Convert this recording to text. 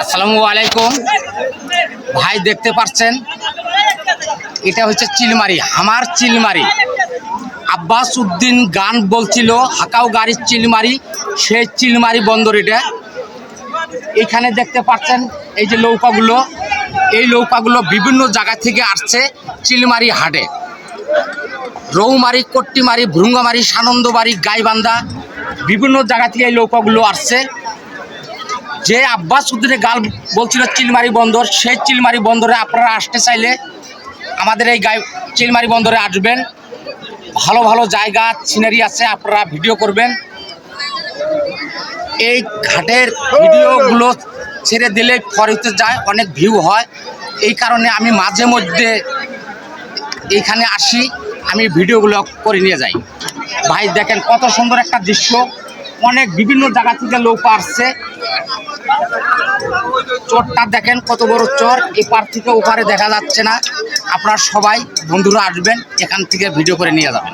আসসালামু আলাইকুম ভাই, দেখতে পাচ্ছেন এটা হচ্ছে চিলমারি, আমার চিলমারি। আব্বাস উদ্দিন গান বলছিল হাকাও গাড়ির চিলমারি, সেই চিলমারি বন্দর এটা। এখানে দেখতে পাচ্ছেন এই যে নৌকাগুলো, এই নৌকাগুলো বিভিন্ন জায়গা থেকে আসছে চিলমারি হাটে। রৌমারি, কট্টিমারি, ভ্রুঙ্গামারি, সানন্দবাড়ি, গাইবান্ধা, বিভিন্ন জায়গা থেকে এই নৌকাগুলো আসছে। যে আব্বাস উদ্দিনের গান বলছিল চিলমারি বন্দর, সেই চিলমারি বন্দরে আপনারা আসতে চাইলে আমাদের এই চিলমারি বন্দরে আসবেন। ভালো ভালো জায়গা সিনারি আছে, আপনারা ভিডিও করবেন। এই ঘাটের ভিডিওগুলো ছেড়ে দিলে ফরিতে যায়, অনেক ভিউ হয়। এই কারণে আমি মাঝে মধ্যে এইখানে আসি, আমি ভিডিওগুলো করে নিয়ে যাই। ভাই দেখেন কত সুন্দর একটা দৃশ্য, অনেক বিভিন্ন জায়গা থেকে নৌকা আসছে। চরটা দেখেন কত বড় চর, এপার থেকে ওপারে দেখা যাচ্ছে না। আপনারা সবাই বন্ধুরা আসবেন, এখান থেকে ভিডিও করে নিয়ে যাবেন।